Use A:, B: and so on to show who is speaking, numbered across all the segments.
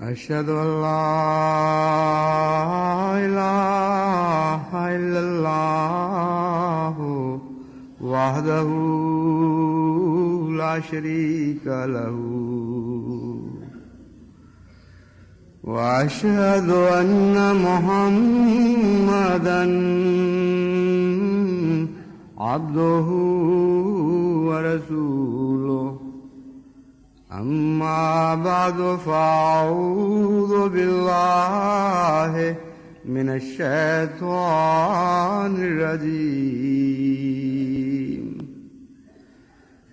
A: أشهد أن لا إله إلا الله وحده لا شريك له وأشهد أن محمدًا عبده ورسوله أما بعد فأعوذ بالله من الشيطان الرجيم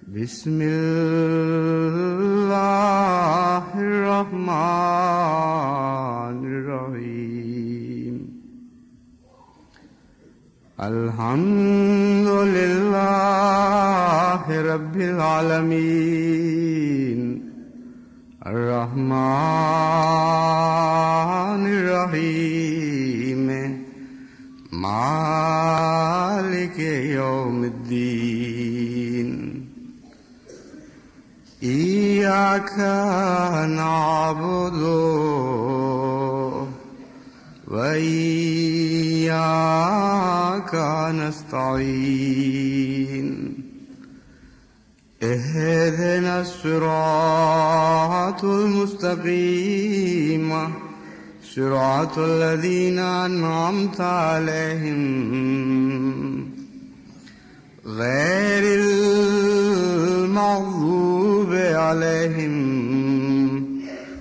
A: بسم الله الرحمن الرحيم الحمد لله رب العالمين الرحمن الرحيم مالك يوم الدين إياك نعبد وإياك نستعين اهدنا الصراط المستقيم صراط الذين أنعمت عليهم غير المغضوب عليهم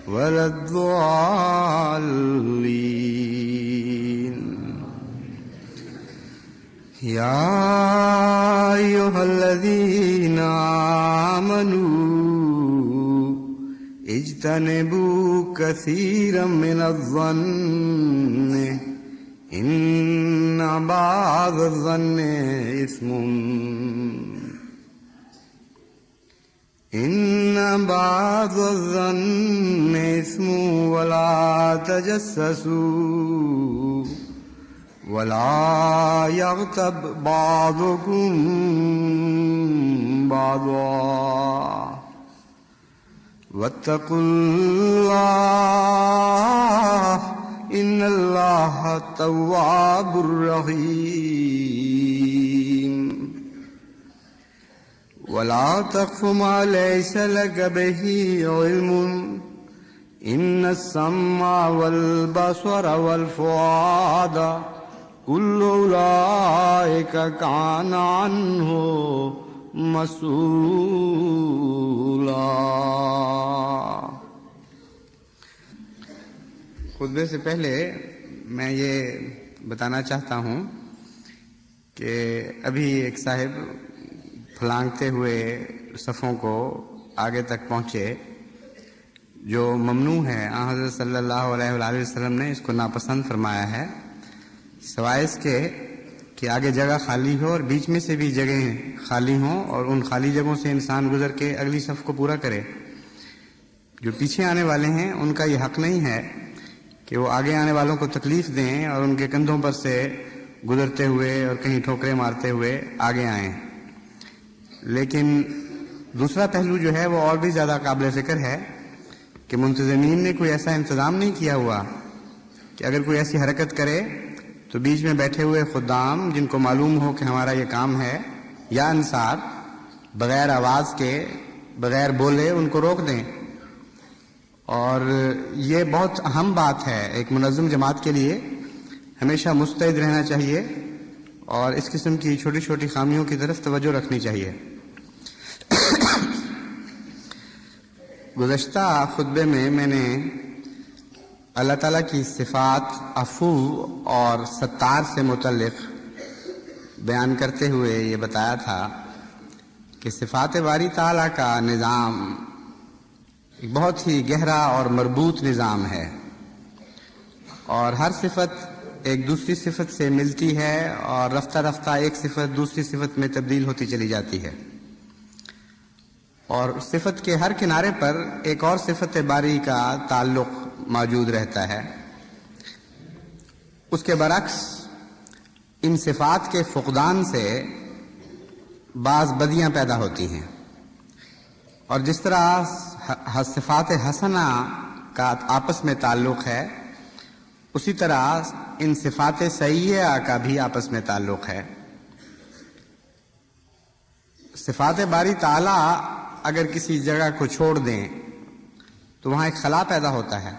A: ولا الضالين يا أيها الذين آمنوا اجتنبوا كثيرا من الظن إن بعض الظن إثم ولا تجسسوا ولا يغتب بعضكم بعضا واتقوا الله إن الله تواب رحيم ولا تقف ما ليس لك به علم إن السمع والبصر والفؤاد كل أولئك كان عنه مسؤولا۔ خطبے سے پہلے میں یہ بتانا چاہتا ہوں کہ ابھی ایک صاحب پھلانگتے ہوئے صفوں کو آگے تک پہنچے، جو ممنوع ہے۔ حضرت صلی اللہ علیہ وآلہ وسلم نے اس کو ناپسند فرمایا ہے، سوائے اس کے کہ آگے جگہ خالی ہو اور بیچ میں سے بھی جگہیں خالی ہوں اور ان خالی جگہوں سے انسان گزر کے اگلی صف کو پورا کرے۔ جو پیچھے آنے والے ہیں ان کا یہ حق نہیں ہے کہ وہ آگے آنے والوں کو تکلیف دیں اور ان کے کندھوں پر سے گزرتے ہوئے اور کہیں ٹھوکریں مارتے ہوئے آگے آئیں۔ لیکن دوسرا پہلو جو ہے وہ اور بھی زیادہ قابل ذکر ہے کہ منتظمین نے کوئی ایسا انتظام نہیں کیا ہوا کہ اگر کوئی ایسی حرکت کرے تو بیچ میں بیٹھے ہوئے خدام جن کو معلوم ہو کہ ہمارا یہ کام ہے یا انصار بغیر آواز کے بغیر بولے ان کو روک دیں۔ اور یہ بہت اہم بات ہے، ایک منظم جماعت کے لیے ہمیشہ مستعد رہنا چاہیے اور اس قسم کی چھوٹی چھوٹی خامیوں کی طرف توجہ رکھنی چاہیے۔ گزشتہ خطبے میں نے اللہ تعالیٰ کی صفات عفو اور ستار سے متعلق بیان کرتے ہوئے یہ بتایا تھا کہ صفات باری تعالیٰ کا نظام ایک بہت ہی گہرا اور مربوط نظام ہے، اور ہر صفت ایک دوسری صفت سے ملتی ہے اور رفتہ رفتہ ایک صفت دوسری صفت میں تبدیل ہوتی چلی جاتی ہے، اور صفت کے ہر کنارے پر ایک اور صفت باری کا تعلق موجود رہتا ہے۔ اس کے برعکس ان صفات کے فقدان سے بعض بدیاں پیدا ہوتی ہیں، اور جس طرح صفات حسنہ کا آپس میں تعلق ہے، اسی طرح ان صفات سیئہ کا بھی آپس میں تعلق ہے۔ صفات باری تعالیٰ اگر کسی جگہ کو چھوڑ دیں تو وہاں ایک خلا پیدا ہوتا ہے،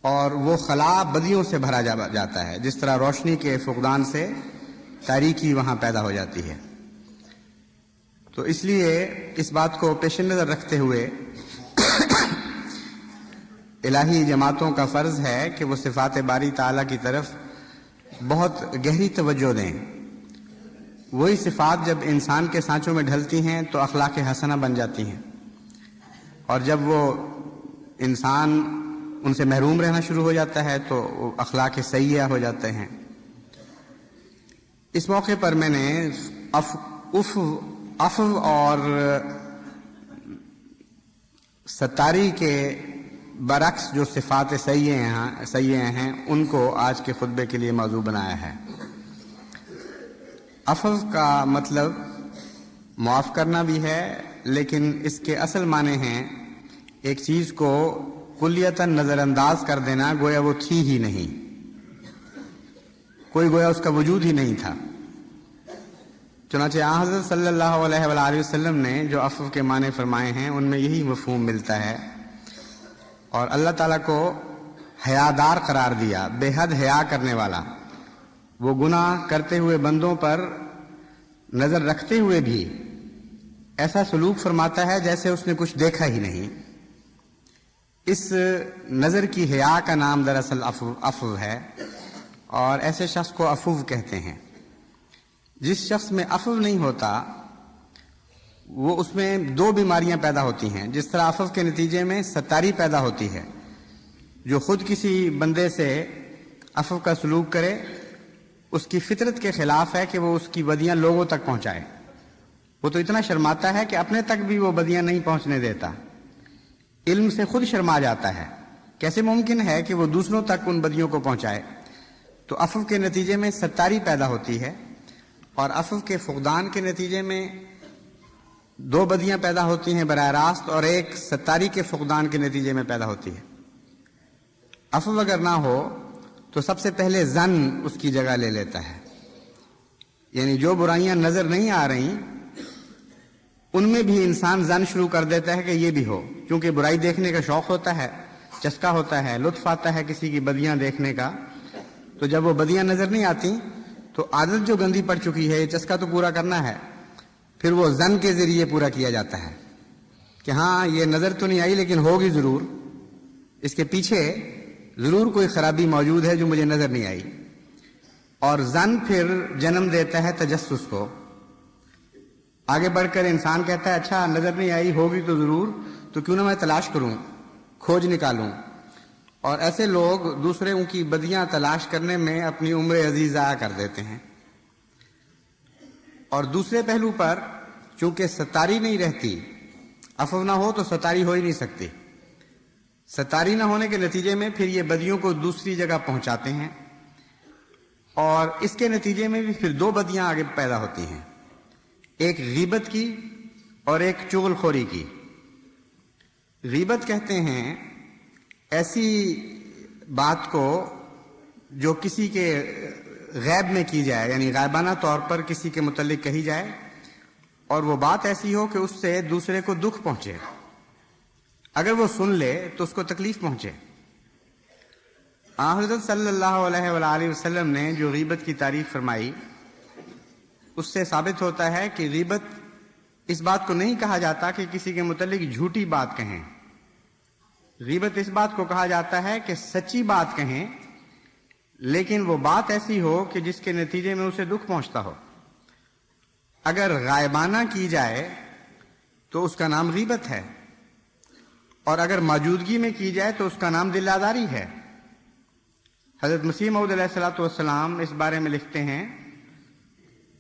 A: اور وہ خلا بدیوں سے بھرا جاتا ہے، جس طرح روشنی کے فقدان سے تاریکی وہاں پیدا ہو جاتی ہے۔ تو اس لیے اس بات کو پیش نظر رکھتے ہوئے الہی جماعتوں کا فرض ہے کہ وہ صفات باری تعالیٰ کی طرف بہت گہری توجہ دیں۔ وہی صفات جب انسان کے سانچوں میں ڈھلتی ہیں تو اخلاق حسنہ بن جاتی ہیں، اور جب وہ انسان ان سے محروم رہنا شروع ہو جاتا ہے تو وہ اخلاق سیئہ ہو جاتے ہیں۔ اس موقع پر میں نے عفو اور ستاری کے برعکس جو صفات سیئہ ہیں ان کو آج کے خطبے کے لیے موضوع بنایا ہے۔ عفو کا مطلب معاف کرنا بھی ہے، لیکن اس کے اصل معنی ہیں ایک چیز کو کلیتاً نظر انداز کر دینا، گویا وہ تھی ہی نہیں، کوئی گویا اس کا وجود ہی نہیں تھا۔ چنانچہ حضرت صلی اللہ علیہ وآلہ وسلم نے جو عفو کے معنی فرمائے ہیں ان میں یہی مفہوم ملتا ہے، اور اللہ تعالیٰ کو حیادار قرار دیا، بے حد حیا کرنے والا۔ وہ گناہ کرتے ہوئے بندوں پر نظر رکھتے ہوئے بھی ایسا سلوک فرماتا ہے جیسے اس نے کچھ دیکھا ہی نہیں۔ اس نظر کی حیا کا نام دراصل عفو ہے، اور ایسے شخص کو عفو کہتے ہیں۔ جس شخص میں عفو نہیں ہوتا وہ اس میں دو بیماریاں پیدا ہوتی ہیں۔ جس طرح عفو کے نتیجے میں ستاری پیدا ہوتی ہے، جو خود کسی بندے سے عفو کا سلوک کرے اس کی فطرت کے خلاف ہے کہ وہ اس کی بدیاں لوگوں تک پہنچائے۔ وہ تو اتنا شرماتا ہے کہ اپنے تک بھی وہ بدیاں نہیں پہنچنے دیتا، علم سے خود شرما جاتا ہے، کیسے ممکن ہے کہ وہ دوسروں تک ان بدیوں کو پہنچائے۔ تو عفو کے نتیجے میں ستاری پیدا ہوتی ہے، اور عفو کے فقدان کے نتیجے میں دو بدیاں پیدا ہوتی ہیں براہ راست، اور ایک ستاری کے فقدان کے نتیجے میں پیدا ہوتی ہے۔ عفو اگر نہ ہو تو سب سے پہلے ظن اس کی جگہ لے لیتا ہے، یعنی جو برائیاں نظر نہیں آ رہی ان میں بھی انسان ظن شروع کر دیتا ہے کہ یہ بھی ہو، کیونکہ برائی دیکھنے کا شوق ہوتا ہے، چسکا ہوتا ہے، لطف آتا ہے کسی کی بدیاں دیکھنے کا۔ تو جب وہ بدیاں نظر نہیں آتی تو عادت جو گندی پڑ چکی ہے، یہ چسکا تو پورا کرنا ہے، پھر وہ ظن کے ذریعے پورا کیا جاتا ہے کہ ہاں یہ نظر تو نہیں آئی لیکن ہوگی ضرور، اس کے پیچھے ضرور کوئی خرابی موجود ہے جو مجھے نظر نہیں آئی۔ اور ظن پھر جنم دیتا ہے تجسس کو۔ آگے بڑھ کر انسان کہتا ہے اچھا نظر نہیں آئی، ہوگی تو ضرور، تو کیوں نہ میں تلاش کروں، کھوج نکالوں۔ اور ایسے لوگ دوسروں کی بدیاں تلاش کرنے میں اپنی عمر عزیز ضائع کر دیتے ہیں۔ اور دوسرے پہلو پر چونکہ ستاری نہیں رہتی، عفو نہ ہو تو ستاری ہو ہی نہیں سکتی، ستاری نہ ہونے کے نتیجے میں پھر یہ بدیوں کو دوسری جگہ پہنچاتے ہیں، اور اس کے نتیجے میں بھی پھر دو بدیاں آگے پیدا ہوتی ہیں، ایک غیبت کی اور ایک چغل خوری کی۔ غیبت کہتے ہیں ایسی بات کو جو کسی کے غیب میں کی جائے، یعنی غائبانہ طور پر کسی کے متعلق کہی جائے، اور وہ بات ایسی ہو کہ اس سے دوسرے کو دکھ پہنچے، اگر وہ سن لے تو اس کو تکلیف پہنچے۔ حضرت صلی اللہ علیہ وآلہ وسلم نے جو غیبت کی تعریف فرمائی اس سے ثابت ہوتا ہے کہ غیبت اس بات کو نہیں کہا جاتا کہ کسی کے متعلق جھوٹی بات کہیں، غیبت اس بات کو کہا جاتا ہے کہ سچی بات کہیں، لیکن وہ بات ایسی ہو کہ جس کے نتیجے میں اسے دکھ پہنچتا ہو۔ اگر غائبانہ کی جائے تو اس کا نام غیبت ہے، اور اگر موجودگی میں کی جائے تو اس کا نام دل آزاری ہے۔ حضرت مسیح موعود علیہ الصلوۃ والسلام اس بارے میں لکھتے ہیں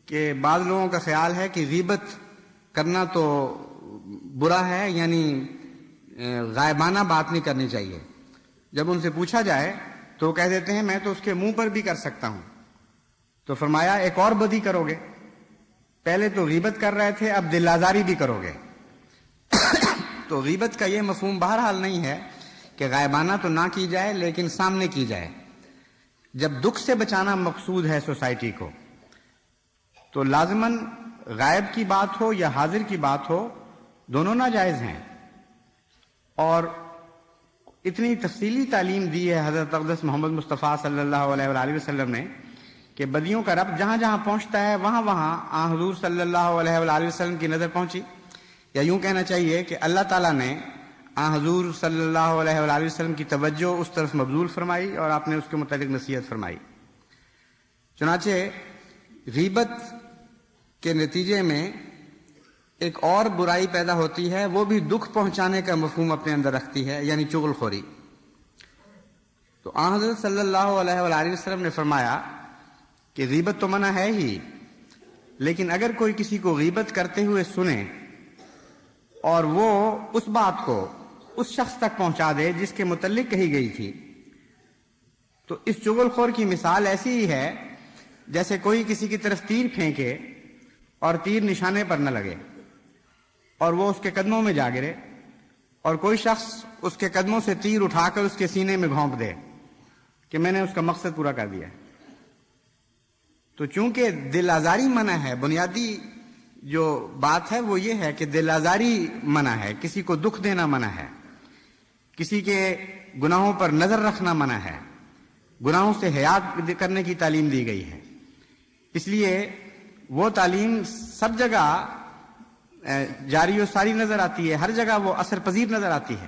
A: کہ بعض لوگوں کا خیال ہے کہ غیبت کرنا تو برا ہے، یعنی غائبانہ بات نہیں کرنی چاہیے۔ جب ان سے پوچھا جائے تو وہ کہہ دیتے ہیں میں تو اس کے منہ پر بھی کر سکتا ہوں۔ تو فرمایا ایک اور بدی کرو گے، پہلے تو غیبت کر رہے تھے اب دل آزاری بھی کرو گے۔ تو غیبت کا یہ مفہوم بہرحال نہیں ہے کہ غائبانہ تو نہ کی جائے لیکن سامنے کی جائے. جب دکھ سے بچانا مقصود ہے سوسائٹی کو تو لازماً غائب کی بات ہو یا حاضر کی بات ہو دونوں ناجائز ہیں. اور اتنی تفصیلی تعلیم دی ہے حضرت اقدس محمد مصطفیٰ صلی اللہ علیہ وآلہ وسلم نے کہ بدیوں کا رب جہاں جہاں پہنچتا ہے وہاں وہاں آن حضور صلی اللہ علیہ وآلہ وسلم کی نظر پہنچی، یا یوں کہنا چاہیے کہ اللہ تعالیٰ نے آن حضور صلی اللہ علیہ وآلہ وسلم کی توجہ اس طرف مبذول فرمائی اور آپ نے اس کے متعلق نصیحت فرمائی. چنانچہ غیبت کے نتیجے میں ایک اور برائی پیدا ہوتی ہے، وہ بھی دکھ پہنچانے کا مفہوم اپنے اندر رکھتی ہے، یعنی چغل خوری. تو آن حضرت صلی اللہ علیہ وآلہ وسلم نے فرمایا کہ غیبت تو منع ہے ہی، لیکن اگر کوئی کسی کو غیبت کرتے ہوئے سنے اور وہ اس بات کو اس شخص تک پہنچا دے جس کے متعلق کہی گئی تھی، تو اس چغل خور کی مثال ایسی ہی ہے جیسے کوئی کسی کی طرف تیر پھینکے اور تیر نشانے پر نہ لگے اور وہ اس کے قدموں میں جا گرے، اور کوئی شخص اس کے قدموں سے تیر اٹھا کر اس کے سینے میں گھونپ دے کہ میں نے اس کا مقصد پورا کر دیا. تو چونکہ دل آزاری منع ہے، بنیادی جو بات ہے وہ یہ ہے کہ دل آزاری منع ہے، کسی کو دکھ دینا منع ہے، کسی کے گناہوں پر نظر رکھنا منع ہے، گناہوں سے حیا کرنے کی تعلیم دی گئی ہے. اس لیے وہ تعلیم سب جگہ جاری و ساری نظر آتی ہے، ہر جگہ وہ اثر پذیر نظر آتی ہے،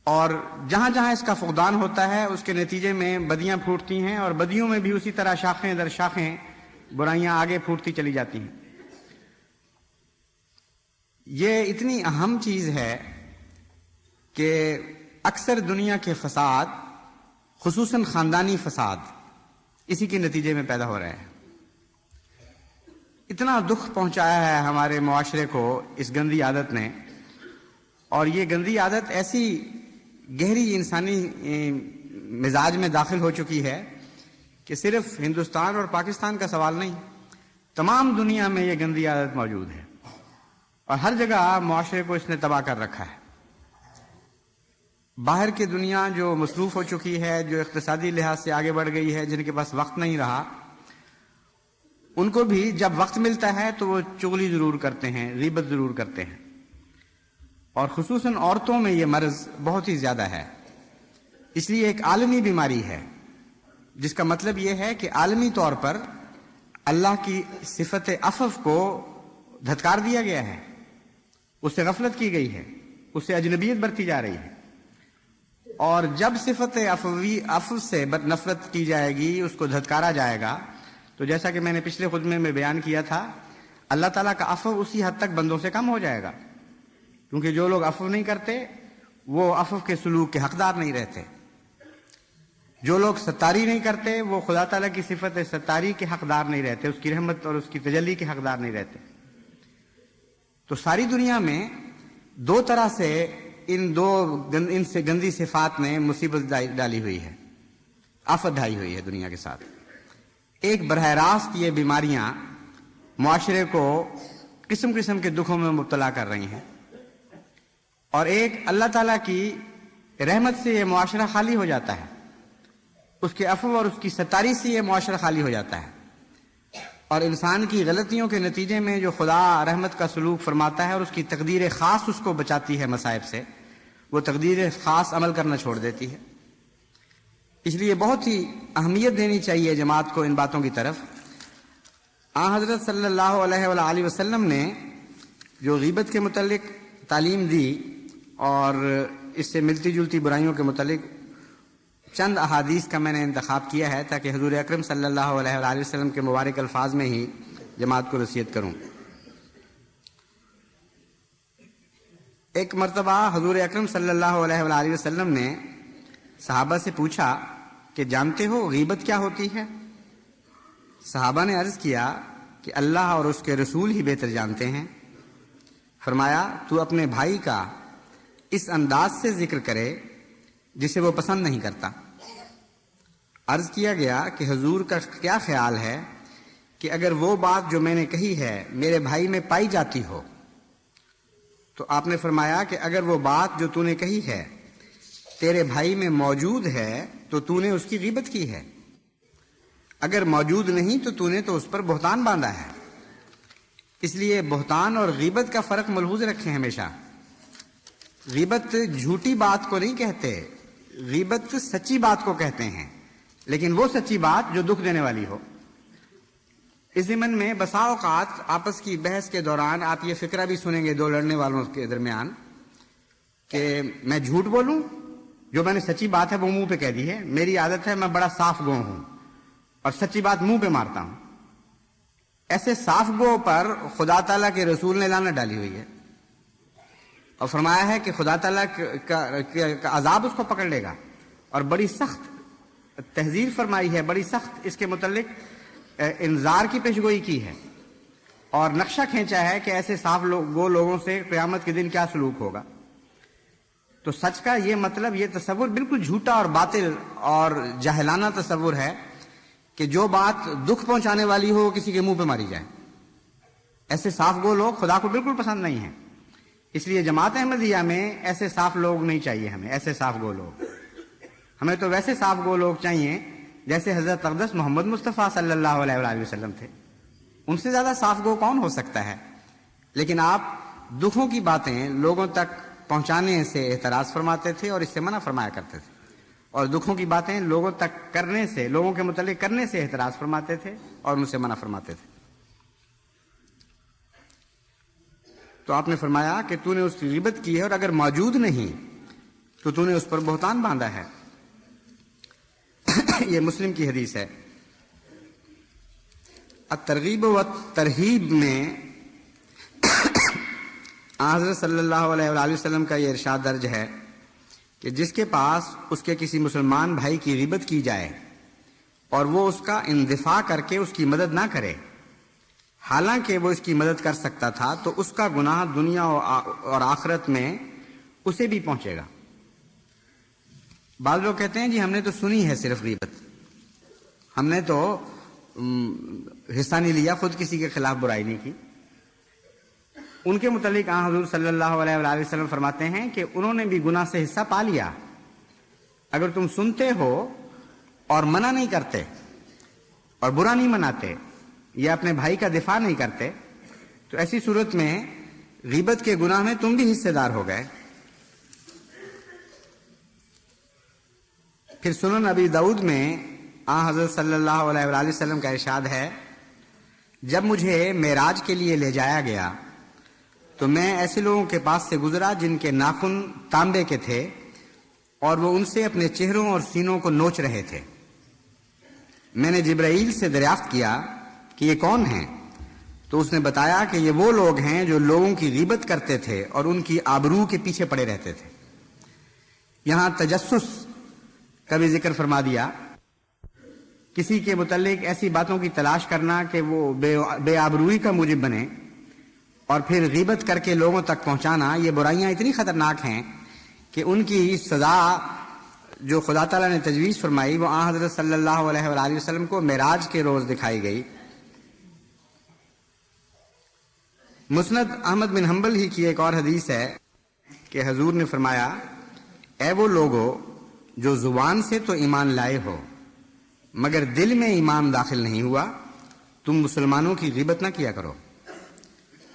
A: اور جہاں جہاں اس کا فقدان ہوتا ہے اس کے نتیجے میں بدیاں پھوٹتی ہیں، اور بدیوں میں بھی اسی طرح شاخیں در شاخیں برائیاں آگے پھوٹتی چلی جاتی ہیں. یہ اتنی اہم چیز ہے کہ اکثر دنیا کے فساد، خصوصاً خاندانی فساد، اسی کے نتیجے میں پیدا ہو رہے ہیں. اتنا دکھ پہنچایا ہے ہمارے معاشرے کو اس گندی عادت نے، اور یہ گندی عادت ایسی گہری انسانی مزاج میں داخل ہو چکی ہے کہ صرف ہندوستان اور پاکستان کا سوال نہیں، تمام دنیا میں یہ گندی عادت موجود ہے، اور ہر جگہ معاشرے کو اس نے تباہ کر رکھا ہے. باہر کی دنیا جو مصروف ہو چکی ہے، جو اقتصادی لحاظ سے آگے بڑھ گئی ہے، جن کے پاس وقت نہیں رہا، ان کو بھی جب وقت ملتا ہے تو وہ چغلی ضرور کرتے ہیں، غیبت ضرور کرتے ہیں. اور خصوصاً عورتوں میں یہ مرض بہت ہی زیادہ ہے. اس لیے ایک عالمی بیماری ہے، جس کا مطلب یہ ہے کہ عالمی طور پر اللہ کی صفت عفو کو دھتکار دیا گیا ہے، اس سے غفلت کی گئی ہے، اس سے اجنبیت برتی جا رہی ہے. اور جب صفت عفو سے نفرت کی جائے گی، اس کو دھتکارا جائے گا، تو جیسا کہ میں نے پچھلے خطبے میں بیان کیا تھا، اللہ تعالیٰ کا عفو اسی حد تک بندوں سے کم ہو جائے گا، کیونکہ جو لوگ عفو نہیں کرتے وہ عفو کے سلوک کے حقدار نہیں رہتے. جو لوگ ستاری نہیں کرتے وہ خدا تعالیٰ کی صفت ستاری کے حقدار نہیں رہتے، اس کی رحمت اور اس کی تجلی کے حقدار نہیں رہتے. تو ساری دنیا میں دو طرح سے ان سے گندی صفات نے مصیبت ڈالی ہوئی ہے، آفت ڈھائی ہوئی ہے دنیا کے ساتھ. ایک براہ راست یہ بیماریاں معاشرے کو قسم قسم کے دکھوں میں مبتلا کر رہی ہیں، اور ایک اللہ تعالیٰ کی رحمت سے یہ معاشرہ خالی ہو جاتا ہے، اس کے عفو اور اس کی ستاری سے یہ معاشرہ خالی ہو جاتا ہے. اور انسان کی غلطیوں کے نتیجے میں جو خدا رحمت کا سلوک فرماتا ہے اور اس کی تقدیر خاص اس کو بچاتی ہے مصائب سے، وہ تقدیر خاص عمل کرنا چھوڑ دیتی ہے. اس لیے بہت ہی اہمیت دینی چاہیے جماعت کو ان باتوں کی طرف. آن حضرت صلی اللہ علیہ وآلہ وسلم نے جو غیبت کے متعلق تعلیم دی اور اس سے ملتی جلتی برائیوں کے متعلق چند احادیث کا میں نے انتخاب کیا ہے تاکہ حضور اکرم صلی اللہ علیہ وآلہ وسلم کے مبارک الفاظ میں ہی جماعت کو نصیحت کروں. ایک مرتبہ حضور اکرم صلی اللہ علیہ وآلہ وسلم نے صحابہ سے پوچھا کہ جانتے ہو غیبت کیا ہوتی ہے؟ صحابہ نے عرض کیا کہ اللہ اور اس کے رسول ہی بہتر جانتے ہیں. فرمایا تو اپنے بھائی کا اس انداز سے ذکر کرے جسے وہ پسند نہیں کرتا. عرض کیا گیا کہ حضور کا کیا خیال ہے کہ اگر وہ بات جو میں نے کہی ہے میرے بھائی میں پائی جاتی ہو؟ تو آپ نے فرمایا کہ اگر وہ بات جو تو نے کہی ہے تیرے بھائی میں موجود ہے تو تو نے اس کی غیبت کی ہے، اگر موجود نہیں تو تو نے تو اس پر بہتان باندھا ہے۔ اس لیے بہتان اور غیبت کا فرق ملحوظ رکھیں ہمیشہ۔ غیبت جھوٹی بات کو نہیں کہتے، غیبت سچی بات کو کہتے ہیں، لیکن وہ سچی بات جو دکھ دینے والی ہو۔ اس ضمن میں بسا اوقات آپس کی بحث کے دوران آپ یہ فقرہ بھی سنیں گے دو لڑنے والوں کے درمیان کہ میں جھوٹ بولوں، جو میں نے سچی بات ہے وہ منہ پہ کہہ دی ہے، میری عادت ہے میں بڑا صاف گو ہوں اور سچی بات منہ پہ مارتا ہوں۔ ایسے صاف گو پر خدا تعالیٰ کے رسول نے لعنت ڈالی ہوئی ہے اور فرمایا ہے کہ خدا تعالیٰ کا عذاب اس کو پکڑ لے گا، اور بڑی سخت تحذیر فرمائی ہے، بڑی سخت اس کے متعلق انذار کی پیشگوئی کی ہے اور نقشہ کھینچا ہے کہ ایسے صاف گو لوگوں سے قیامت کے دن کیا سلوک ہوگا۔ تو سچ کا یہ مطلب، یہ تصور بالکل جھوٹا اور باطل اور جاہلانہ تصور ہے کہ جو بات دکھ پہنچانے والی ہو کسی کے منہ پہ ماری جائے۔ ایسے صاف گو لوگ خدا کو بالکل پسند نہیں ہیں، اس لیے جماعت احمدیہ میں ایسے صاف لوگ نہیں چاہیے ہمیں، ایسے صاف گو لوگ۔ ہمیں تو ویسے صاف گو لوگ چاہیے جیسے حضرت اقدس محمد مصطفیٰ صلی اللہ علیہ وآلہ وسلم تھے، ان سے زیادہ صاف گو کون ہو سکتا ہے؟ لیکن آپ دکھوں کی باتیں لوگوں تک پہنچانے سے اعتراض فرماتے تھے اور اس سے منع فرمایا کرتے تھے، اور دکھوں کی باتیں لوگوں تک کرنے سے، لوگوں کے متعلق کرنے سے اعتراض فرماتے تھے اور ان سے منع فرماتے تھے۔ تو آپ نے فرمایا کہ تو نے اس کی غیبت کی ہے اور اگر موجود نہیں تو تو نے اس پر بہتان باندھا ہے۔ یہ مسلم کی حدیث ہے۔ الترغیب و ترہیب میں حضرت صلی اللہ علیہ وآلہ وسلم کا یہ ارشاد درج ہے کہ جس کے پاس اس کے کسی مسلمان بھائی کی غیبت کی جائے اور وہ اس کا اندفاع کر کے اس کی مدد نہ کرے، حالانکہ وہ اس کی مدد کر سکتا تھا، تو اس کا گناہ دنیا اور آخرت میں اسے بھی پہنچے گا۔ بعض لوگ کہتے ہیں جی ہم نے تو سنی ہے صرف غیبت، ہم نے تو حصہ نہیں لیا، خود کسی کے خلاف برائی نہیں کی۔ ان کے متعلق حضور صلی اللہ علیہ وآلہ وسلم فرماتے ہیں کہ انہوں نے بھی گناہ سے حصہ پا لیا۔ اگر تم سنتے ہو اور منع نہیں کرتے اور برا نہیں مناتے یا اپنے بھائی کا دفاع نہیں کرتے تو ایسی صورت میں غیبت کے گناہ میں تم بھی حصے دار ہو گئے۔ پھر سنن ابی داؤد میں حضرت صلی اللہ علیہ وآلہ وسلم کا ارشاد ہے، جب مجھے معراج کے لیے لے جایا گیا تو میں ایسے لوگوں کے پاس سے گزرا جن کے ناخن تانبے کے تھے اور وہ ان سے اپنے چہروں اور سینوں کو نوچ رہے تھے۔ میں نے جبرائیل سے دریافت کیا کہ یہ کون ہیں؟ تو اس نے بتایا کہ یہ وہ لوگ ہیں جو لوگوں کی غیبت کرتے تھے اور ان کی آبرو کے پیچھے پڑے رہتے تھے۔ یہاں تجسس کا بھی ذکر فرما دیا، کسی کے متعلق ایسی باتوں کی تلاش کرنا کہ وہ بے آبروئی کا موجب بنے اور پھر غیبت کر کے لوگوں تک پہنچانا، یہ برائیاں اتنی خطرناک ہیں کہ ان کی سزا جو خدا تعالیٰ نے تجویز فرمائی وہ حضرت صلی اللہ علیہ وآلہ وسلم کو معراج کے روز دکھائی گئی۔ مسند احمد بن حنبل ہی کی ایک اور حدیث ہے کہ حضور نے فرمایا، اے وہ لوگو جو زبان سے تو ایمان لائے ہو مگر دل میں ایمان داخل نہیں ہوا، تم مسلمانوں کی غیبت نہ کیا کرو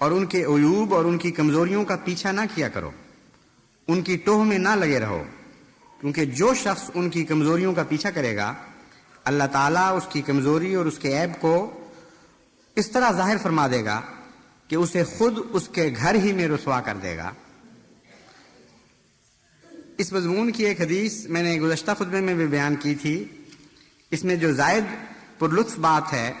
A: اور ان کے عیوب اور ان کی کمزوریوں کا پیچھا نہ کیا کرو، ان کی ٹوہ میں نہ لگے رہو، کیونکہ جو شخص ان کی کمزوریوں کا پیچھا کرے گا اللہ تعالیٰ اس کی کمزوری اور اس کے عیب کو اس طرح ظاہر فرما دے گا کہ اسے خود اس کے گھر ہی میں رسوا کر دے گا۔ اس مضمون کی ایک حدیث میں نے گزشتہ خطبے میں بھی بیان کی تھی۔ اس میں جو زائد پر لطف بات ہے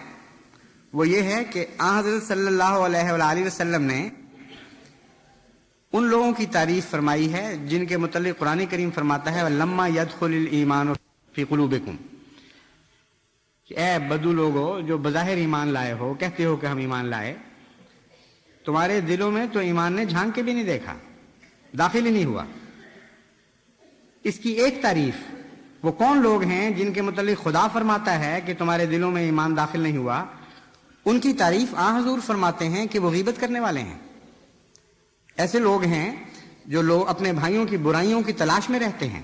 A: وہ یہ ہے کہ حضرت صلی اللہ علیہ وآلہ وسلم نے ان لوگوں کی تعریف فرمائی ہے جن کے متعلق قرآن کریم فرماتا ہے وَلَمَّا يَدْخُلِ الْإِيمَانُ فِي قُلُوبِكُمْ، کہ اے بدو لوگو جو بظاہر ایمان لائے ہو، کہتے ہو کہ ہم ایمان لائے، تمہارے دلوں میں تو ایمان نے جھانک کے بھی نہیں دیکھا، داخل ہی نہیں ہوا۔ اس کی ایک تعریف، وہ کون لوگ ہیں جن کے متعلق خدا فرماتا ہے کہ تمہارے دلوں میں ایمان داخل نہیں ہوا، ان کی تعریف حضور فرماتے ہیں کہ وہ غیبت کرنے والے ہیں۔ ایسے لوگ ہیں جو لوگ اپنے بھائیوں کی برائیوں کی تلاش میں رہتے ہیں،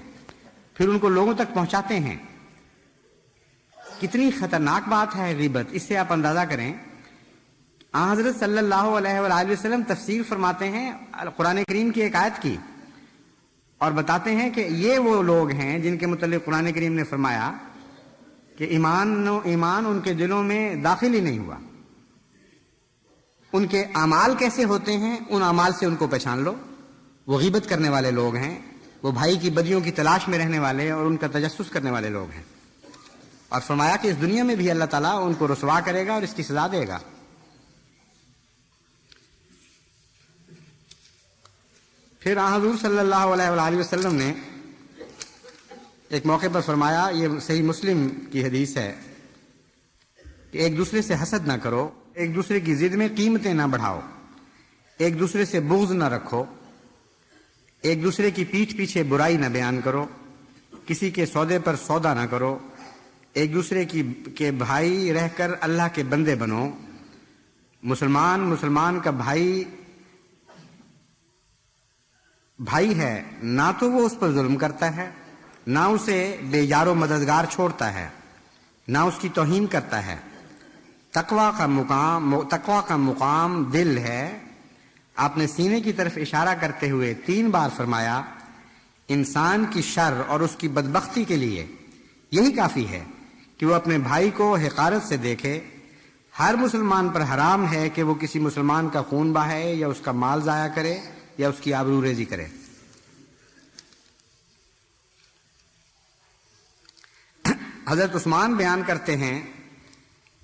A: پھر ان کو لوگوں تک پہنچاتے ہیں. کتنی خطرناک بات ہے غیبت. اس سے آپ اندازہ کریں. حضرت صلی اللہ علیہ وآلہ وسلم تفسیر فرماتے ہیں قرآن کریم کی ایک آیت کی اور بتاتے ہیں کہ یہ وہ لوگ ہیں جن کے متعلق قرآن کریم نے فرمایا کہ ایمان ان کے دلوں میں داخل ہی نہیں ہوا. ان کے اعمال کیسے ہوتے ہیں؟ ان اعمال سے ان کو پہچان لو. وہ غیبت کرنے والے لوگ ہیں، وہ بھائی کی بدیوں کی تلاش میں رہنے والے اور ان کا تجسس کرنے والے لوگ ہیں. اور فرمایا کہ اس دنیا میں بھی اللہ تعالیٰ ان کو رسوا کرے گا اور اس کی سزا دے گا. پھر حضور صلی اللہ علیہ وآلہ وسلم نے ایک موقع پر فرمایا، یہ صحیح مسلم کی حدیث ہے، کہ ایک دوسرے سے حسد نہ کرو، ایک دوسرے کی ضد میں قیمتیں نہ بڑھاؤ، ایک دوسرے سے بغض نہ رکھو، ایک دوسرے کی پیٹھ پیچھے برائی نہ بیان کرو، کسی کے سودے پر سودا نہ کرو، ایک دوسرے کے بھائی رہ کر اللہ کے بندے بنو. مسلمان کا بھائی ہے، نہ تو وہ اس پر ظلم کرتا ہے، نہ اسے بے یار و مددگار چھوڑتا ہے، نہ اس کی توہین کرتا ہے. تقوی کا مقام دل ہے. آپ نے سینے کی طرف اشارہ کرتے ہوئے 3 بار فرمایا انسان کی شر اور اس کی بدبختی کے لیے یہی کافی ہے کہ وہ اپنے بھائی کو حقارت سے دیکھے. ہر مسلمان پر حرام ہے کہ وہ کسی مسلمان کا خون بہائے یا اس کا مال ضائع کرے یا اس کی آبرو ریزی کرے. حضرت عثمان بیان کرتے ہیں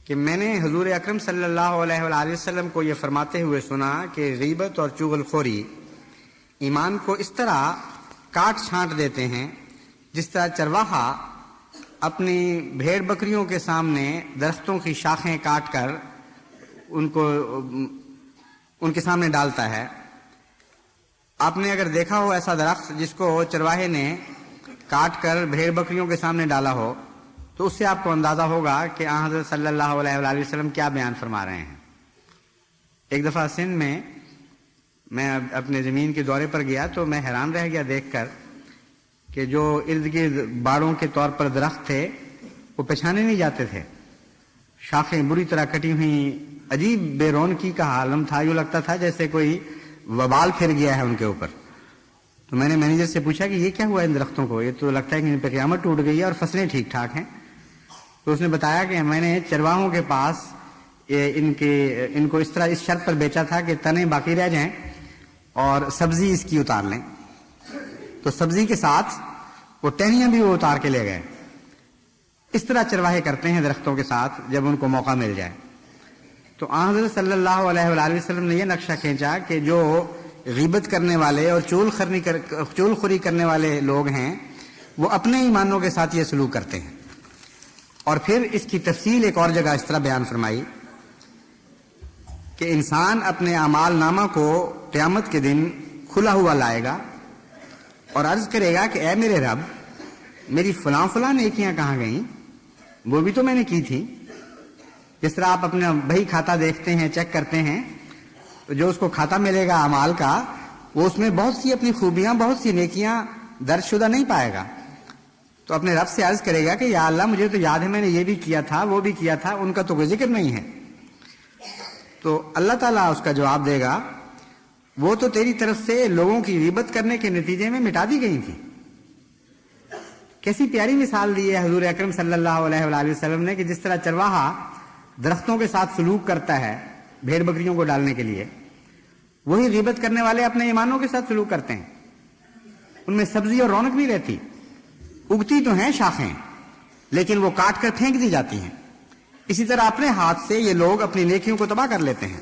A: کہ میں نے حضور اکرم صلی اللہ علیہ وآلہ وسلم کو یہ فرماتے ہوئے سنا کہ غیبت اور چغل خوری ایمان کو اس طرح کاٹ چھانٹ دیتے ہیں جس طرح چرواہا اپنی بھیڑ بکریوں کے سامنے درختوں کی شاخیں کاٹ کر ان کے سامنے ڈالتا ہے. آپ نے اگر دیکھا ہو ایسا درخت جس کو چرواہے نے کاٹ کر بھیڑ بکریوں کے سامنے ڈالا ہو تو اس سے آپ کو اندازہ ہوگا کہ حضرت صلی اللہ علیہ وآلہ وسلم کیا بیان فرما رہے ہیں. ایک دفعہ سندھ میں اپنے زمین کے دورے پر گیا تو میں حیران رہ گیا دیکھ کر کہ جو ارد گرد باڑوں کے طور پر درخت تھے وہ پہچانے نہیں جاتے تھے. شاخیں بری طرح کٹی ہوئی، عجیب بے رونقی کا عالم تھا. یوں لگتا تھا جیسے کوئی وبال پھر گیا ہے ان کے اوپر. تو میں نے مینیجر سے پوچھا کہ یہ کیا ہوا ان درختوں کو؟ یہ تو لگتا ہے کہ ان پہ قیامت ٹوٹ گئی ہے اور فصلیں ٹھیک ٹھاک ہیں. تو اس نے بتایا کہ میں نے چرواہوں کے پاس ان کو اس طرح اس شرط پر بیچا تھا کہ تنے باقی رہ جائیں اور سبزی اس کی اتار لیں. تو سبزی کے ساتھ وہ ٹہنیاں بھی وہ اتار کے لے گئے. اس طرح چرواہے کرتے ہیں درختوں کے ساتھ جب ان کو موقع مل جائے. تو حضرت صلی اللہ علیہ وآلہ وسلم نے یہ نقشہ کھینچا کہ جو غیبت کرنے والے اور چغل خوری کرنے والے لوگ ہیں وہ اپنے ایمانوں کے ساتھ یہ سلوک کرتے ہیں. اور پھر اس کی تفصیل ایک اور جگہ اس طرح بیان فرمائی کہ انسان اپنے اعمال نامہ کو قیامت کے دن کھلا ہوا لائے گا اور عرض کرے گا کہ اے میرے رب، میری فلاں نیکیاں کہاں گئیں؟ وہ بھی تو میں نے کی تھی. جس طرح آپ اپنا بہی کھاتا دیکھتے ہیں، چیک کرتے ہیں، تو جو اس کو کھاتا ملے گا اعمال کا وہ اس میں بہت سی اپنی خوبیاں، بہت سی نیکیاں درج شدہ نہیں پائے گا. تو اپنے رب سے عرض کرے گا کہ یا اللہ مجھے تو یاد ہے میں نے یہ بھی کیا تھا، وہ بھی کیا تھا، ان کا تو کوئی ذکر نہیں ہے. تو اللہ تعالیٰ اس کا جواب دے گا وہ تو تیری طرف سے لوگوں کی غیبت کرنے کے نتیجے میں مٹا دی گئی تھی. کیسی پیاری مثال دی ہے حضور اکرم صلی اللہ علیہ وآلہ وسلم نے کہ جس طرح چرواہا درختوں کے ساتھ سلوک کرتا ہے بھیڑ بکریوں کو ڈالنے کے لیے، وہی غیبت کرنے والے اپنے ایمانوں کے ساتھ سلوک کرتے ہیں. ان میں سبزی اور رونق نہیں رہتی. اگتی تو ہیں شاخیں لیکن وہ کاٹ کر پھینک دی جاتی ہیں. اسی طرح اپنے ہاتھ سے یہ لوگ اپنی نیکیوں کو تباہ کر لیتے ہیں.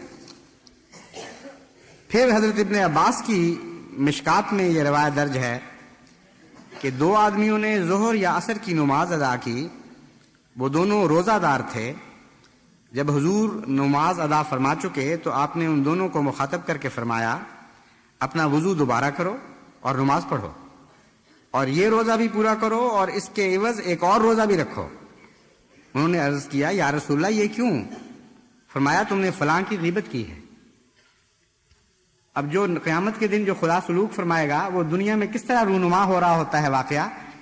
A: پھر حضرت ابن عباس کی مشکات میں یہ روایت درج ہے کہ 2 آدمیوں نے ظہر یا عصر کی نماز ادا کی. وہ دونوں روزہ دار تھے. جب حضور نماز ادا فرما چکے تو آپ نے ان دونوں کو مخاطب کر کے فرمایا اپنا وضو دوبارہ کرو اور نماز پڑھو، اور یہ روزہ بھی پورا کرو اور اس کے عوض ایک اور روزہ بھی رکھو. انہوں نے عرض کیا یا رسول اللہ یہ کیوں؟ فرمایا تم نے فلاں کی غیبت کی ہے. اب جو قیامت کے دن جو خدا سلوک فرمائے گا وہ دنیا میں کس طرح رونما ہو رہا ہوتا ہے واقعہ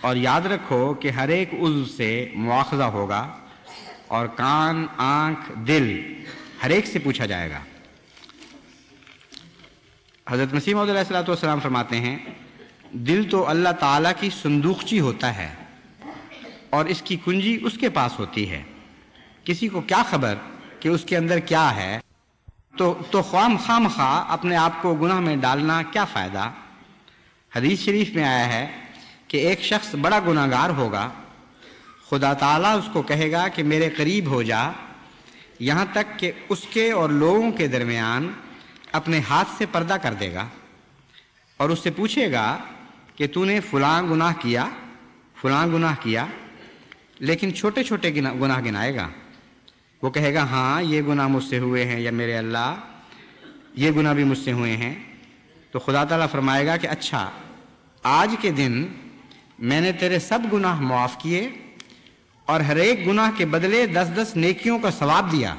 A: اور یاد رکھو کہ ہر ایک عضو سے مواخذہ ہوگا اور کان، آنکھ، دل ہر ایک سے پوچھا جائے گا۔ حضرت مسیح موعود علیہ الصلوۃ والسلام فرماتے ہیں دل تو اللہ تعالیٰ کی صندوقچی ہوتا ہے اور اس کی کنجی اس کے پاس ہوتی ہے، کسی کو کیا خبر کہ اس کے اندر کیا ہے، تو خواہ اپنے آپ کو گناہ میں ڈالنا کیا فائدہ۔ حدیث شریف میں آیا ہے کہ ایک شخص بڑا گناہ گار ہوگا، خدا تعالیٰ اس کو کہے گا کہ میرے قریب ہو جا، یہاں تک کہ اس کے اور لوگوں کے درمیان اپنے ہاتھ سے پردہ کر دے گا اور اس سے پوچھے گا کہ تو نے فلاں گناہ کیا، لیکن چھوٹے چھوٹے گناہ گنائے گا۔ وہ کہے گا ہاں یہ گناہ مجھ سے ہوئے ہیں یا میرے اللہ یہ گناہ بھی مجھ سے ہوئے ہیں۔ تو خدا تعالیٰ فرمائے گا کہ اچھا آج کے دن میں نے تیرے سب گناہ معاف کیے اور ہر ایک گناہ کے بدلے 10 نیکیوں کا ثواب دیا۔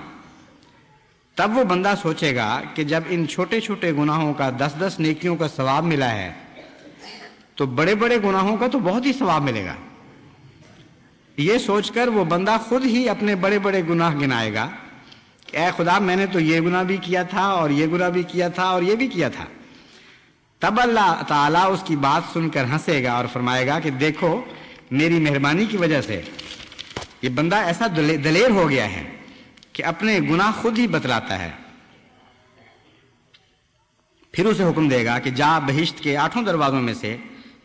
A: تب وہ بندہ سوچے گا کہ جب ان چھوٹے چھوٹے گناہوں کا 10 نیکیوں کا ثواب ملا ہے تو بڑے بڑے گناہوں کا تو بہت ہی ثواب ملے گا۔ یہ سوچ کر وہ بندہ خود ہی اپنے بڑے بڑے گناہ گنائے گا کہ اے خدا میں نے تو یہ گناہ بھی کیا تھا اور یہ گناہ بھی کیا تھا اور یہ بھی کیا تھا۔ تب اللہ تعالیٰ اس کی بات سن کر ہنسے گا اور فرمائے گا کہ دیکھو میری مہربانی کی وجہ سے یہ بندہ ایسا دلیر ہو گیا ہے کہ اپنے گناہ خود ہی بتلاتا ہے۔ پھر اسے حکم دے گا کہ جا بہشت کے 8 دروازوں میں سے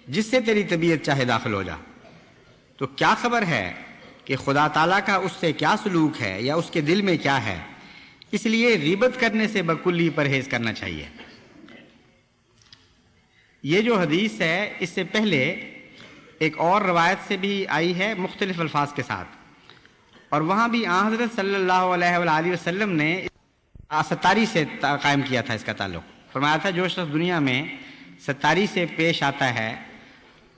A: جس سے تیری طبیعت چاہے داخل ہو جا۔ تو کیا خبر ہے کہ خدا تعالیٰ کا اس سے کیا سلوک ہے یا اس کے دل میں کیا ہے۔ اس لیے غیبت کرنے سے بکلی پرہیز کرنا چاہیے۔ یہ جو حدیث ہے اس سے پہلے ایک اور روایت سے بھی آئی ہے مختلف الفاظ کے ساتھ، اور وہاں بھی آن حضرت صلی اللہ علیہ وآلہ وسلم نے ستاری سے قائم کیا تھا اس کا تعلق۔ فرمایا تھا جو شخص دنیا میں ستاری سے پیش آتا ہے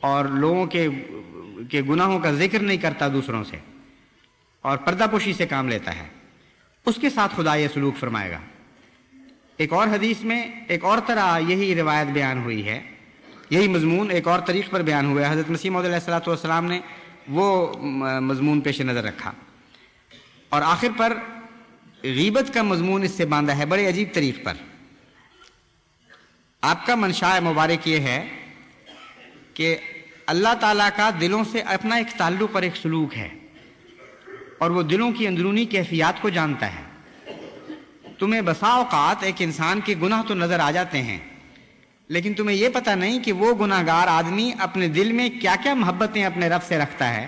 A: اور لوگوں کے گناہوں کا ذکر نہیں کرتا دوسروں سے اور پردہ پوشی سے کام لیتا ہے، اس کے ساتھ خدا یہ سلوک فرمائے گا۔ ایک اور حدیث میں ایک اور طرح یہی روایت بیان ہوئی ہے، یہی مضمون ایک اور طریق پر بیان ہوا ہے۔ حضرت مسیح موعود علیہ الصلوۃ والسلام نے وہ مضمون پیش نظر رکھا، اور آخر پر غیبت کا مضمون اس سے باندھا ہے بڑے عجیب طریق پر۔ آپ کا منشاء مبارک یہ ہے کہ اللہ تعالیٰ کا دلوں سے اپنا ایک تعلق اور ایک سلوک ہے، اور وہ دلوں کی اندرونی کیفیات کو جانتا ہے۔ تمہیں بسا اوقات ایک انسان کے گناہ تو نظر آ جاتے ہیں، لیکن تمہیں یہ پتہ نہیں کہ وہ گناہ گار آدمی اپنے دل میں کیا کیا محبتیں اپنے رب سے رکھتا ہے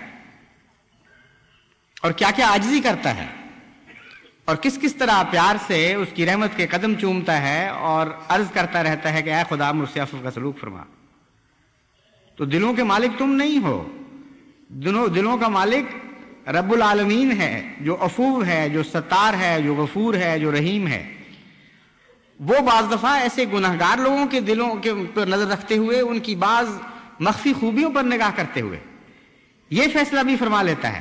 A: اور کیا کیا عاجزی کرتا ہے، اور کس کس طرح پیار سے اس کی رحمت کے قدم چومتا ہے اور عرض کرتا رہتا ہے کہ اے خدا مجھ سے عفو کا سلوک فرما۔ تو دلوں کے مالک تم نہیں ہو، دلوں کا مالک رب العالمین ہے، جو عفو ہے، جو ستار ہے، جو غفور ہے، جو رحیم ہے۔ وہ بعض دفعہ ایسے گناہ گار لوگوں کے دلوں کے پر نظر رکھتے ہوئے ان کی بعض مخفی خوبیوں پر نگاہ کرتے ہوئے یہ فیصلہ بھی فرما لیتا ہے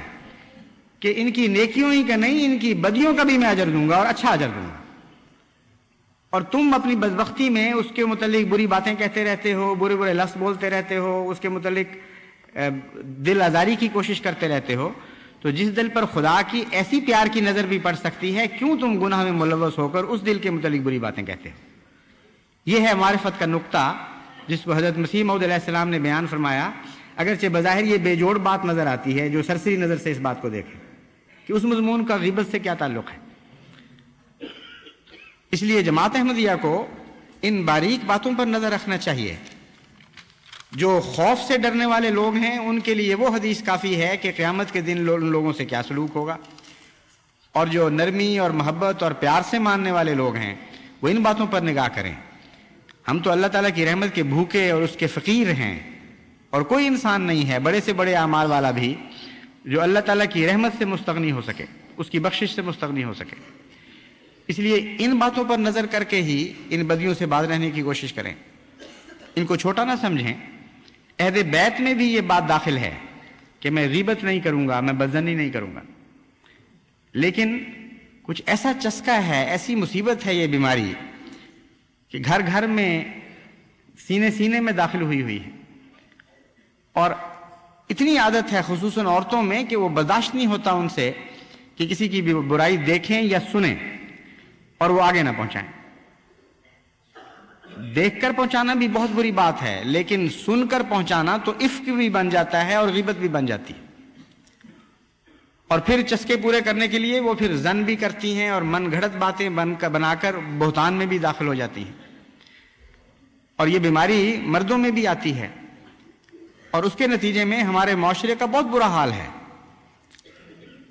A: کہ ان کی نیکیوں ہی کا نہیں، ان کی بدیوں کا بھی میں اجر دوں گا اور اچھا اجر دوں گا، اور تم اپنی بدبختی میں اس کے متعلق بری باتیں کہتے رہتے ہو، برے برے لفظ بولتے رہتے ہو، اس کے متعلق دل آزاری کی کوشش کرتے رہتے ہو۔ تو جس دل پر خدا کی ایسی پیار کی نظر بھی پڑ سکتی ہے، کیوں تم گناہ میں ملوث ہو کر اس دل کے متعلق بری باتیں کہتے ہو۔ یہ ہے معرفت کا نقطہ جس کو حضرت مسیح موعود علیہ السلام نے بیان فرمایا، اگرچہ بظاہر یہ بے جوڑ بات نظر آتی ہے جو سرسری نظر سے اس بات کو دیکھے کہ اس مضمون کا غیبت سے کیا تعلق ہے۔ اس لیے جماعت احمدیہ کو ان باریک باتوں پر نظر رکھنا چاہیے۔ جو خوف سے ڈرنے والے لوگ ہیں ان کے لیے وہ حدیث کافی ہے کہ قیامت کے دن ان لوگوں سے کیا سلوک ہوگا، اور جو نرمی اور محبت اور پیار سے ماننے والے لوگ ہیں وہ ان باتوں پر نگاہ کریں۔ ہم تو اللہ تعالیٰ کی رحمت کے بھوکے اور اس کے فقیر ہیں، اور کوئی انسان نہیں ہے بڑے سے بڑے اعمال والا بھی جو اللہ تعالیٰ کی رحمت سے مستغنی ہو سکے، اس کی بخشش سے مستغنی ہو سکے۔ اس لیے ان باتوں پر نظر کر کے ہی ان بدیوں سے باز رہنے کی کوشش کریں، ان کو چھوٹا نہ سمجھیں۔ عہد بیت میں بھی یہ بات داخل ہے کہ میں غیبت نہیں کروں گا، میں بدظنی نہیں کروں گا، لیکن کچھ ایسا چسکا ہے، ایسی مصیبت ہے یہ بیماری کہ گھر گھر میں سینے سینے میں داخل ہوئی ہے، اور اتنی عادت ہے خصوصاً عورتوں میں کہ وہ برداشت نہیں ہوتا ان سے کہ کسی کی بھی برائی دیکھیں یا سنیں اور وہ آگے نہ پہنچائیں. دیکھ کر پہنچانا بھی بہت بری بات ہے، لیکن سن کر پہنچانا تو افک بھی بن جاتا ہے اور غیبت بھی بن جاتی ہے. اور پھر چسکے پورے کرنے کے لیے وہ پھر زن بھی کرتی ہیں اور من گھڑت باتیں بنا کر بہتان میں بھی داخل ہو جاتی ہیں. اور یہ بیماری مردوں میں بھی آتی ہے اور اس کے نتیجے میں ہمارے معاشرے کا بہت برا حال ہے.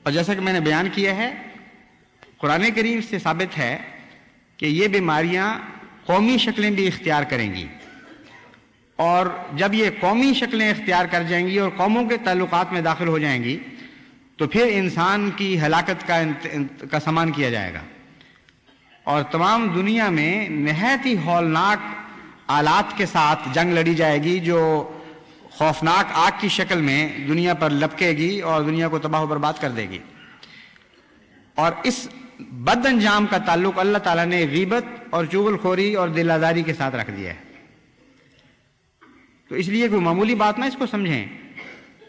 A: اور جیسا کہ میں نے بیان کیا ہے، قرآن کریم سے ثابت ہے کہ یہ بیماریاں قومی شکلیں بھی اختیار کریں گی، اور جب یہ قومی شکلیں اختیار کر جائیں گی اور قوموں کے تعلقات میں داخل ہو جائیں گی تو پھر انسان کی ہلاکت کا سامان کیا جائے گا. اور تمام دنیا میں نہایت ہی ہولناک آلات کے ساتھ جنگ لڑی جائے گی جو خوفناک آگ کی شکل میں دنیا پر لپکے گی اور دنیا کو تباہ و برباد کر دے گی. اور اس بد انجام کا تعلق اللہ تعالیٰ نے غیبت اور چغل خوری اور دل آزاری کے ساتھ رکھ دیا ہے. تو اس لیے کوئی معمولی بات نہ اس کو سمجھیں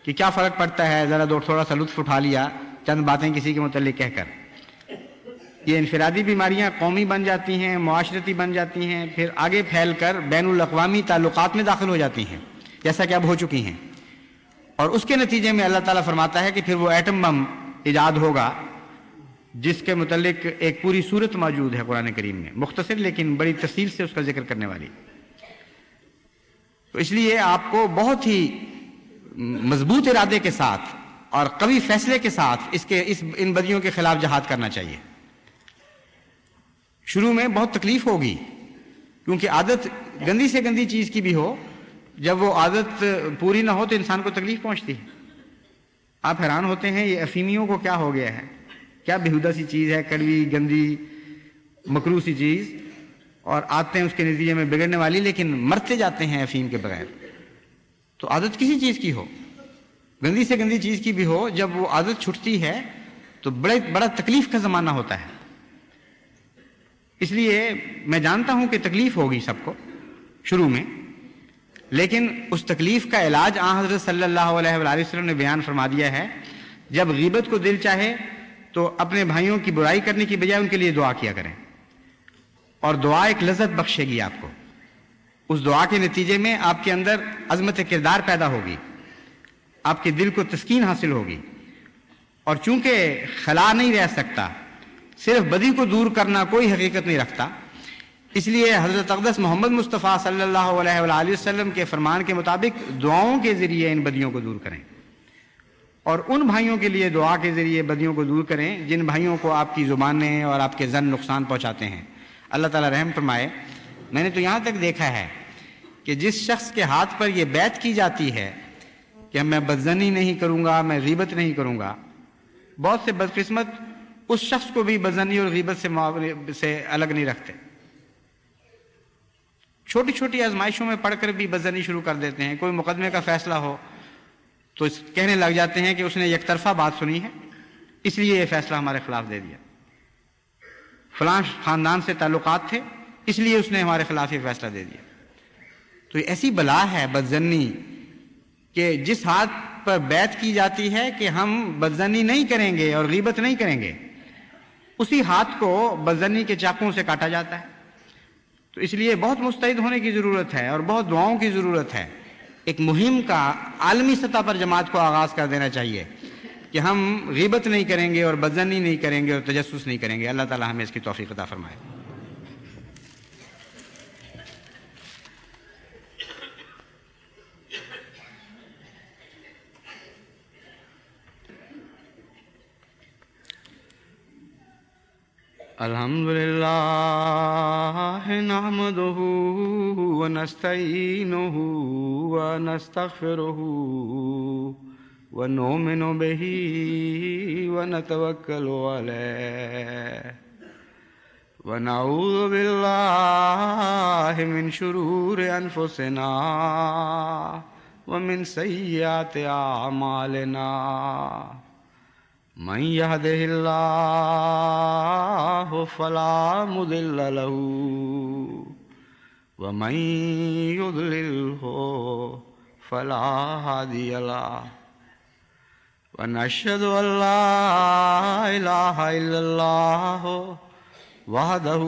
A: کہ کیا فرق پڑتا ہے، ذرا تھوڑا سا لطف اٹھا لیا چند باتیں کسی کے متعلق کہہ کر. یہ انفرادی بیماریاں قومی بن جاتی ہیں، معاشرتی بن جاتی ہیں، پھر آگے پھیل کر بین الاقوامی تعلقات میں داخل ہو جاتی ہیں جیسا کہ اب ہو چکی ہیں. اور اس کے نتیجے میں اللہ تعالیٰ فرماتا ہے کہ پھر وہ ایٹم بم ایجاد ہوگا جس کے متعلق ایک پوری صورت موجود ہے قرآن کریم میں، مختصر لیکن بڑی تفصیل سے اس کا ذکر کرنے والی. تو اس لیے آپ کو بہت ہی مضبوط ارادے کے ساتھ اور قوی فیصلے کے ساتھ ان بدیوں کے خلاف جہاد کرنا چاہیے. شروع میں بہت تکلیف ہوگی کیونکہ عادت گندی سے گندی چیز کی بھی ہو، جب وہ عادت پوری نہ ہو تو انسان کو تکلیف پہنچتی ہے. آپ حیران ہوتے ہیں یہ افیمیوں کو کیا ہو گیا ہے، کیا بےہودہ سی چیز ہے، کڑوی گندی مکروہ سی چیز، اور آتے ہیں اس کے نتیجے میں بگڑنے والی، لیکن مرتے جاتے ہیں افیم کے بغیر. تو عادت کسی چیز کی ہو، گندی سے گندی چیز کی بھی ہو، جب وہ عادت چھٹتی ہے تو بڑا تکلیف کا زمانہ ہوتا ہے. اس لیے میں جانتا ہوں کہ تکلیف ہوگی سب کو شروع میں، لیکن اس تکلیف کا علاج آن حضرت صلی اللہ علیہ وآلہ وسلم نے بیان فرما دیا ہے. جب غیبت کو دل چاہے تو اپنے بھائیوں کی برائی کرنے کی بجائے ان کے لیے دعا کیا کریں، اور دعا ایک لذت بخشے گی آپ کو. اس دعا کے نتیجے میں آپ کے اندر عظمت کردار پیدا ہوگی، آپ کے دل کو تسکین حاصل ہوگی. اور چونکہ خلا نہیں رہ سکتا، صرف بدی کو دور کرنا کوئی حقیقت نہیں رکھتا، اس لیے حضرت اقدس محمد مصطفیٰ صلی اللہ علیہ وآلہ وسلم کے فرمان کے مطابق دعاؤں کے ذریعے ان بدیوں کو دور کریں، اور ان بھائیوں کے لیے دعا کے ذریعے بدیوں کو دور کریں جن بھائیوں کو آپ کی زبانیں اور آپ کے زن نقصان پہنچاتے ہیں. اللہ تعالیٰ رحم فرمائے. میں نے تو یہاں تک دیکھا ہے کہ جس شخص کے ہاتھ پر یہ بیعت کی جاتی ہے کہ میں بدزنی نہیں کروں گا، میں غیبت نہیں کروں گا، بہت سے بدقسمت اس شخص کو بھی بدزنی اور غیبت سے الگ نہیں رکھتے. چھوٹی چھوٹی آزمائشوں میں پڑھ کر بھی بدزنی شروع کر دیتے ہیں. کوئی مقدمے کا فیصلہ ہو تو کہنے لگ جاتے ہیں کہ اس نے یک طرفہ بات سنی ہے اس لیے یہ فیصلہ ہمارے خلاف دے دیا، فلاں خاندان سے تعلقات تھے اس لیے اس نے ہمارے خلاف یہ فیصلہ دے دیا. تو یہ ایسی بلا ہے بدزنی کہ جس ہاتھ پر بیعت کی جاتی ہے کہ ہم بدزنی نہیں کریں گے اور غیبت نہیں کریں گے، اسی ہاتھ کو بدزنی کے چاقوں سے کاٹا جاتا ہے. تو اس لیے بہت مستعد ہونے کی ضرورت ہے اور بہت دعاؤں کی ضرورت ہے. ایک مہم کا عالمی سطح پر جماعت کو آغاز کر دینا چاہیے کہ ہم غیبت نہیں کریں گے اور بدزنی نہیں کریں گے اور تجسس نہیں کریں گے. اللہ تعالی ہمیں اس کی توفیق عطا فرمائے. الحمدللہ نحمدہ ونستعینہ ونستغفرہ ونؤمن بہ ونتوکل علیہ ونعوذ باللہ من شرور انفسنا ومن سیئات اعمالنا. من يهده الله فلا مضل له ومن يضلله فلا هادي له ونشهد أن لا إله إلا الله وحده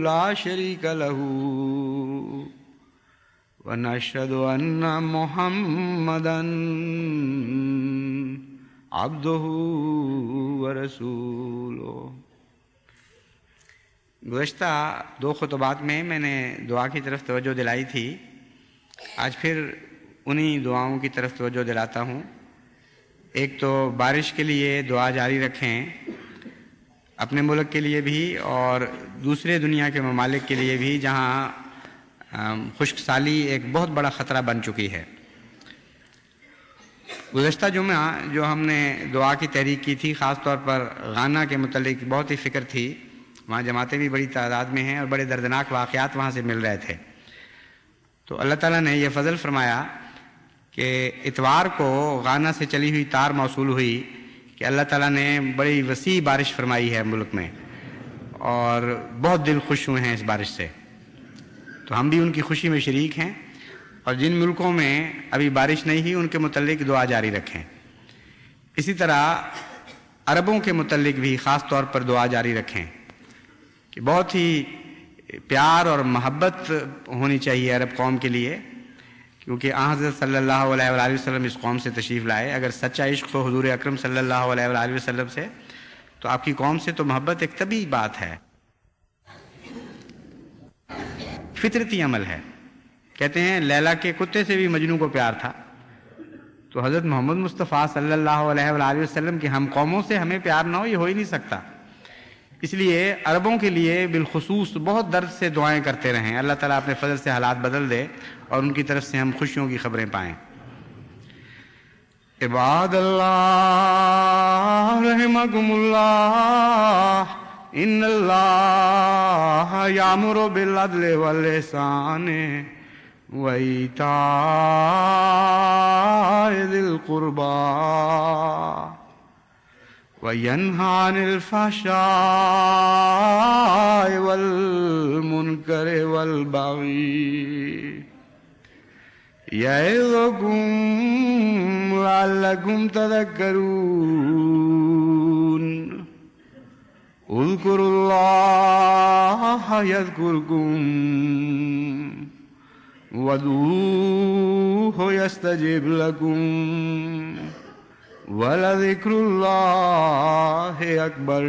A: لا شريك له ونشهد أن محمدا عبده ورسوله. گزشتہ 2 خطبات میں نے دعا کی طرف توجہ دلائی تھی. آج پھر انہی دعاؤں کی طرف توجہ دلاتا ہوں. ایک تو بارش کے لیے دعا جاری رکھیں، اپنے ملک کے لیے بھی اور دوسرے دنیا کے ممالک کے لیے بھی جہاں خشک سالی ایک بہت بڑا خطرہ بن چکی ہے. گزشتہ جمعہ جو ہم نے دعا کی تحریک کی تھی، خاص طور پر غانا کے متعلق بہت ہی فکر تھی. وہاں جماعتیں بھی بڑی تعداد میں ہیں اور بڑے دردناک واقعات وہاں سے مل رہے تھے. تو اللہ تعالیٰ نے یہ فضل فرمایا کہ اتوار کو غانا سے چلی ہوئی تار موصول ہوئی کہ اللہ تعالیٰ نے بڑی وسیع بارش فرمائی ہے ملک میں اور بہت دل خوش ہوئے ہیں اس بارش سے. تو ہم بھی ان کی خوشی میں شریک ہیں اور جن ملکوں میں ابھی بارش نہیں ہوئی ان کے متعلق دعا جاری رکھیں. اسی طرح عربوں کے متعلق بھی خاص طور پر دعا جاری رکھیں کہ بہت ہی پیار اور محبت ہونی چاہیے عرب قوم کے لیے، کیونکہ حضرت صلی اللہ علیہ وآلہ وسلم اس قوم سے تشریف لائے. اگر سچا عشق ہو حضور اکرم صلی اللہ علیہ وآلہ وسلم سے تو آپ کی قوم سے تو محبت ایک طبیعی بات ہے، فطرتی عمل ہے. کہتے ہیں لیلا کے کتے سے بھی مجنوں کو پیار تھا. تو حضرت محمد مصطفیٰ صلی اللہ علیہ وآلہ وسلم کی ہم قوموں سے ہمیں پیار نہ ہو، یہ ہو ہی نہیں سکتا. اس لیے عربوں کے لیے بالخصوص بہت درد سے دعائیں کرتے رہیں. اللہ تعالیٰ اپنے فضل سے حالات بدل دے اور ان کی طرف سے ہم خوشیوں کی خبریں پائیں. عباد اللہ رحمکم اللہ ان اللہ یامر بالعدل والاحسان وایتاء ذی القربی وَيَنْهَى عَنِ الْفَحْشَاءِ وَالْمُنْكَرِ وَالْبَغْيِ يَعِظُكُمْ لَعَلَّكُمْ تَذَكَّرُونَ. اذْكُرُوا اللَّهَ يَذْكُرْكُمْ وَادْعُوهُ يَسْتَجِبْ لَكُمْ وَلَذِكْرُ اللَّهِ أَكْبَرُ.